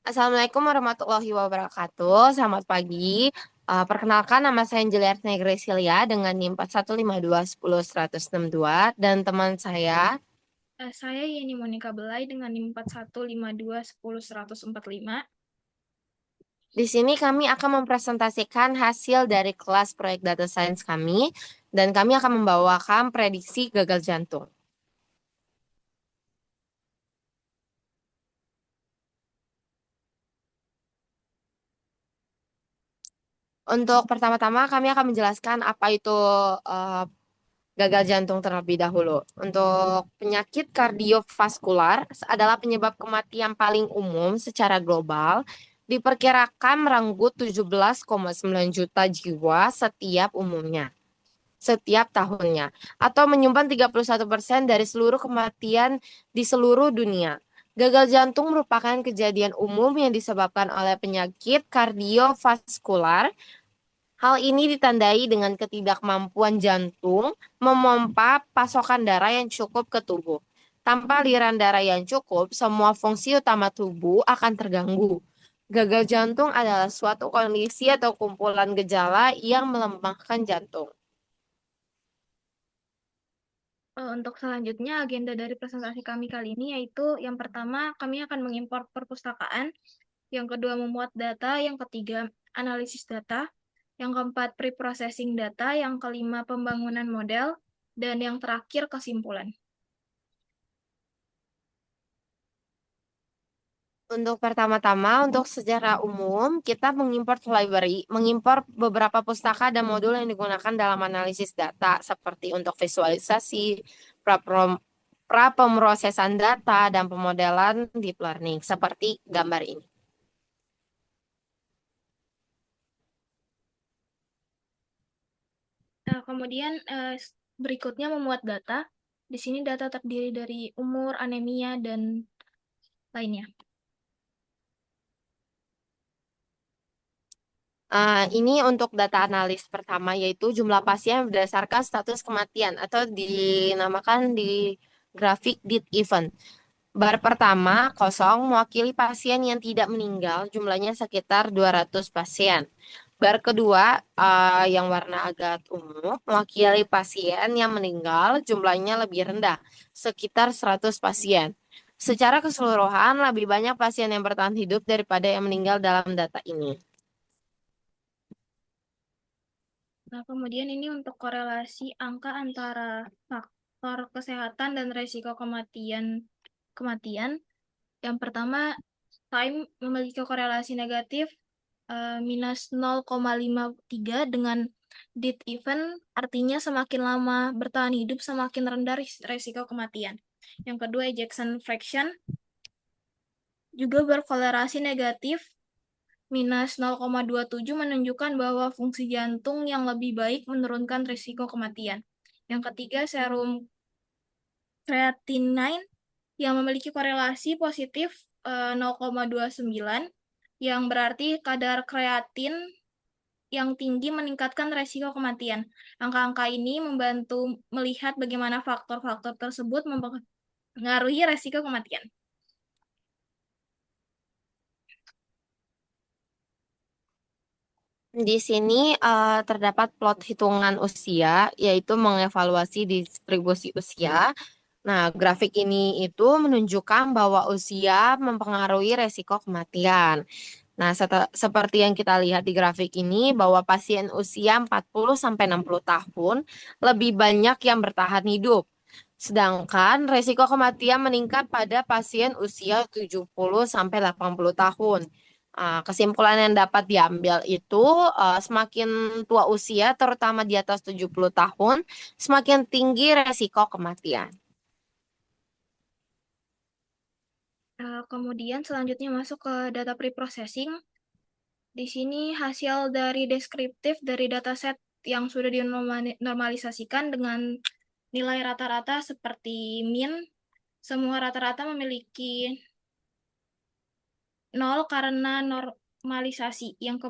Assalamualaikum warahmatullahi wabarakatuh. Selamat pagi. Perkenalkan nama saya Juliarti Gresilia dengan NIM 4152101162 dan teman saya. Saya Yeni Monika Belai dengan NIM 4152101145. Di sini kami akan mempresentasikan hasil dari kelas proyek data science kami dan kami akan membawakan prediksi gagal jantung. Untuk pertama-tama kami akan menjelaskan apa itu eh, gagal jantung terlebih dahulu. Untuk penyakit kardiovaskular adalah penyebab kematian paling umum secara global, diperkirakan merenggut 17,9 juta jiwa setiap tahunnya, atau menyumbang 31% dari seluruh kematian di seluruh dunia. Gagal jantung merupakan kejadian umum yang disebabkan oleh penyakit kardiovaskular. Hal ini ditandai dengan ketidakmampuan jantung memompa pasokan darah yang cukup ke tubuh. Tanpa aliran darah yang cukup, semua fungsi utama tubuh akan terganggu. Gagal jantung adalah suatu kondisi atau kumpulan gejala yang melemahkan jantung. Untuk selanjutnya, agenda dari presentasi kami kali ini yaitu yang pertama, kami akan mengimpor perpustakaan, yang kedua, memuat data, yang ketiga, analisis data, yang keempat, pre-processing data, yang kelima, pembangunan model, dan yang terakhir, kesimpulan. Untuk pertama-tama, untuk secara umum, kita mengimpor beberapa pustaka dan modul yang digunakan dalam analisis data, seperti untuk visualisasi, pra- pra-pemrosesan data, dan pemodelan deep learning, seperti gambar ini. Kemudian berikutnya memuat data. Di sini data terdiri dari umur, anemia, dan lainnya. Ini untuk data analis pertama, yaitu jumlah pasien berdasarkan status kematian, atau dinamakan di grafik death event. Bar pertama, kosong, mewakili pasien yang tidak meninggal, jumlahnya sekitar 200 pasien. Bar kedua, yang warna agak ungu, mewakili pasien yang meninggal, jumlahnya lebih rendah, sekitar 100 pasien. Secara keseluruhan, lebih banyak pasien yang bertahan hidup daripada yang meninggal dalam data ini. Nah, kemudian ini untuk korelasi angka antara faktor kesehatan dan resiko kematian. Yang pertama, time memiliki korelasi negatif minus 0,53 dengan death event, artinya semakin lama bertahan hidup, semakin rendah resiko kematian. Yang kedua, ejection fraction juga berkorelasi negatif minus 0,27 menunjukkan bahwa fungsi jantung yang lebih baik menurunkan risiko kematian. Yang ketiga, serum creatinine yang memiliki korelasi positif 0,29 yang berarti kadar kreatin yang tinggi meningkatkan risiko kematian. Angka-angka ini membantu melihat bagaimana faktor-faktor tersebut mempengaruhi risiko kematian. Di sini terdapat plot hitungan usia, yaitu mengevaluasi distribusi usia. Nah, grafik ini itu menunjukkan bahwa usia mempengaruhi resiko kematian. Nah, seperti yang kita lihat di grafik ini, bahwa pasien usia 40 sampai 60 tahun lebih banyak yang bertahan hidup. Sedangkan resiko kematian meningkat pada pasien usia 70 sampai 80 tahun. Kesimpulan yang dapat diambil itu semakin tua usia, terutama di atas 70 tahun, semakin tinggi resiko kematian. Kemudian selanjutnya masuk ke data preprocessing. Di sini hasil dari deskriptif dari dataset yang sudah dinormalisasikan dengan nilai rata-rata seperti min. Semua rata-rata memiliki 0 karena normalisasi. Yang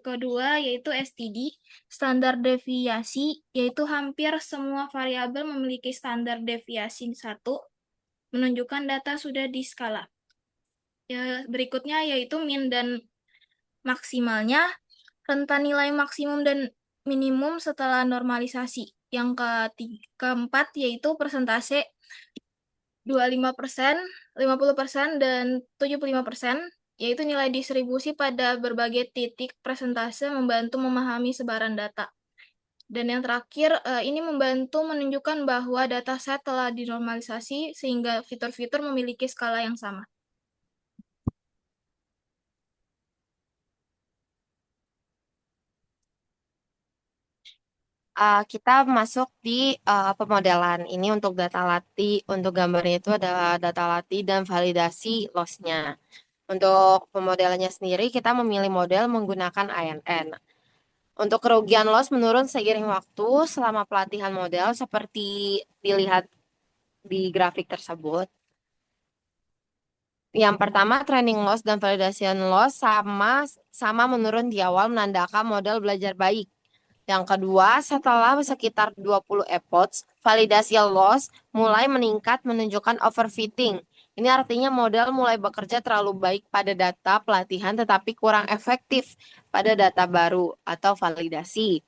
kedua yaitu STD, standar deviasi, yaitu hampir semua variabel memiliki standar deviasi 1, menunjukkan data sudah di skala. Ya, berikutnya yaitu min dan maksimalnya, rentan nilai maksimum dan minimum setelah normalisasi. Yang keempat yaitu persentase 25%, 50%, dan 75%, yaitu nilai distribusi pada berbagai titik persentase membantu memahami sebaran data. Dan yang terakhir, ini membantu menunjukkan bahwa dataset telah dinormalisasi sehingga fitur-fitur memiliki skala yang sama. Kita masuk di pemodelan. Ini untuk data lati, untuk gambarnya itu ada data lati dan validasi loss-nya. Untuk pemodelannya sendiri, kita memilih model menggunakan ANN. Untuk kerugian loss menurun seiring waktu selama pelatihan model seperti dilihat di grafik tersebut. Yang pertama, training loss dan validation loss sama menurun di awal menandakan model belajar baik. Yang kedua, setelah sekitar 20 epoch, validasi loss mulai meningkat menunjukkan overfitting. Ini artinya model mulai bekerja terlalu baik pada data pelatihan tetapi kurang efektif pada data baru atau validasi.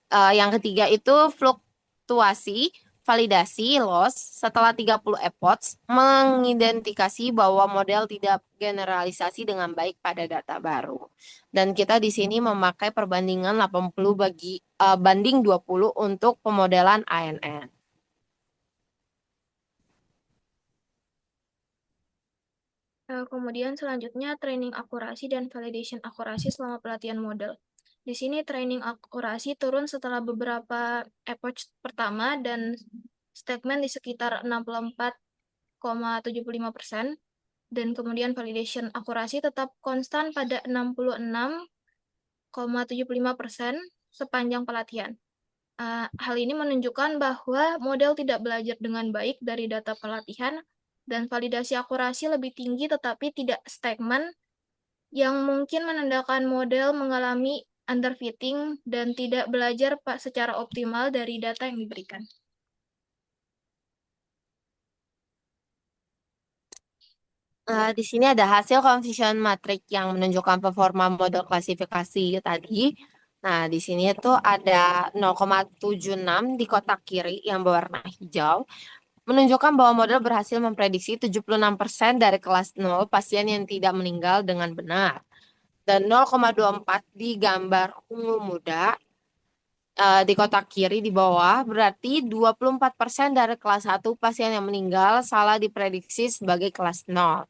Yang ketiga itu fluktuasi validasi loss setelah 30 epoch mengidentifikasi bahwa model tidak generalisasi dengan baik pada data baru. Dan kita di sini memakai perbandingan 80 banding 20 untuk pemodelan ANN. Kemudian selanjutnya training akurasi dan validation akurasi selama pelatihan model. Di sini training akurasi turun setelah beberapa epoch pertama dan statement di sekitar 64,75%, dan kemudian validation akurasi tetap konstan pada 66,75% sepanjang pelatihan. Hal ini menunjukkan bahwa model tidak belajar dengan baik dari data pelatihan dan validasi akurasi lebih tinggi tetapi tidak stagnan, yang mungkin menandakan model mengalami underfitting dan tidak belajar secara optimal dari data yang diberikan. Di sini ada hasil confusion matrix yang menunjukkan performa model klasifikasi tadi. Nah, di sini itu ada 0,76 di kotak kiri yang berwarna hijau, menunjukkan bahwa model berhasil memprediksi 76% dari kelas 0 pasien yang tidak meninggal dengan benar. Dan 0,24 di gambar ungu muda di kotak kiri di bawah, berarti 24% dari kelas 1 pasien yang meninggal salah diprediksi sebagai kelas 0.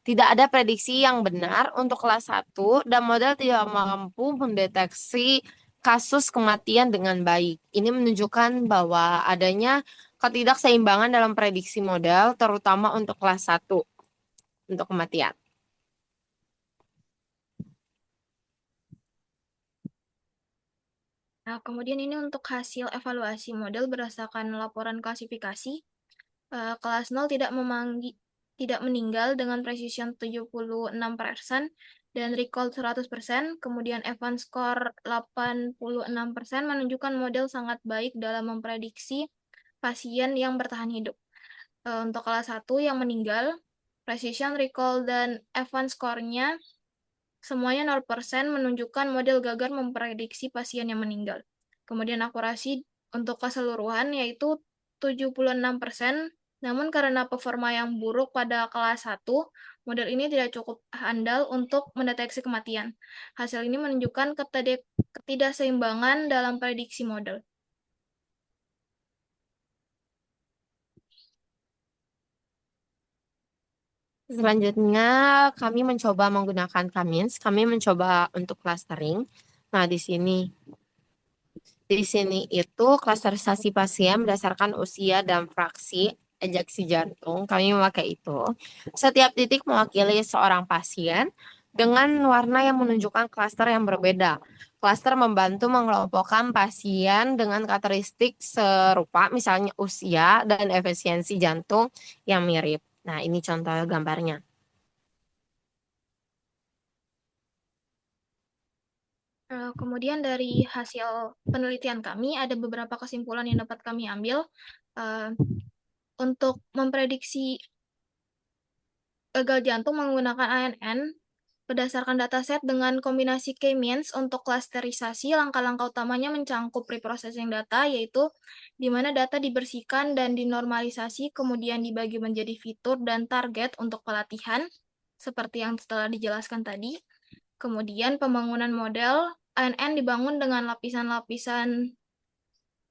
Tidak ada prediksi yang benar untuk kelas 1 dan model tidak mampu mendeteksi kasus kematian dengan baik. Ini menunjukkan bahwa adanya ketidakseimbangan dalam prediksi model, terutama untuk kelas 1 untuk kematian. Nah, kemudian ini untuk hasil evaluasi model berdasarkan laporan klasifikasi. Kelas 0 tidak meninggal dengan precision 76% dan recall 100%, kemudian Evans score 86% menunjukkan model sangat baik dalam memprediksi pasien yang bertahan hidup. Untuk kelas 1 yang meninggal, precision, recall, dan Evans score-nya semuanya 0% menunjukkan model gagal memprediksi pasien yang meninggal. Kemudian akurasi untuk keseluruhan yaitu 76%, namun karena performa yang buruk pada kelas 1, model ini tidak cukup handal untuk mendeteksi kematian. Hasil ini menunjukkan ketidakseimbangan dalam prediksi model. Selanjutnya, kami mencoba menggunakan Kamins. Kami mencoba untuk clustering. Nah, di sini itu klasterisasi pasien berdasarkan usia dan fraksi ejeksi jantung. Kami memakai itu. Setiap titik mewakili seorang pasien dengan warna yang menunjukkan klaster yang berbeda. Klaster membantu mengelompokkan pasien dengan karakteristik serupa, misalnya usia dan efisiensi jantung yang mirip. Nah, ini contoh gambarnya. Kemudian dari hasil penelitian kami, ada beberapa kesimpulan yang dapat kami ambil. Untuk memprediksi gagal jantung menggunakan ANN berdasarkan dataset dengan kombinasi K-means untuk klasterisasi. Langkah-langkah utamanya mencangkup preprocessing data, yaitu di mana data dibersihkan dan dinormalisasi, kemudian dibagi menjadi fitur dan target untuk pelatihan, seperti yang telah dijelaskan tadi. Kemudian pembangunan model ANN dibangun dengan lapisan-lapisan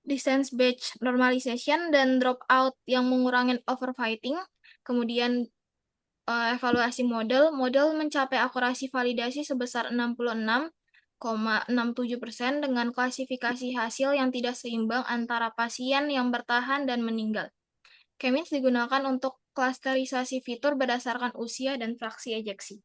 distance batch normalization dan dropout yang mengurangi overfitting. Kemudian evaluasi model, model mencapai akurasi validasi sebesar 66,67% dengan klasifikasi hasil yang tidak seimbang antara pasien yang bertahan dan meninggal. K-means digunakan untuk klasterisasi fitur berdasarkan usia dan fraksi ejeksi.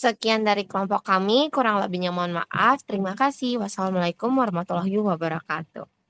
Sekian dari kelompok kami, kurang lebihnya mohon maaf. Terima kasih. Wassalamualaikum warahmatullahi wabarakatuh.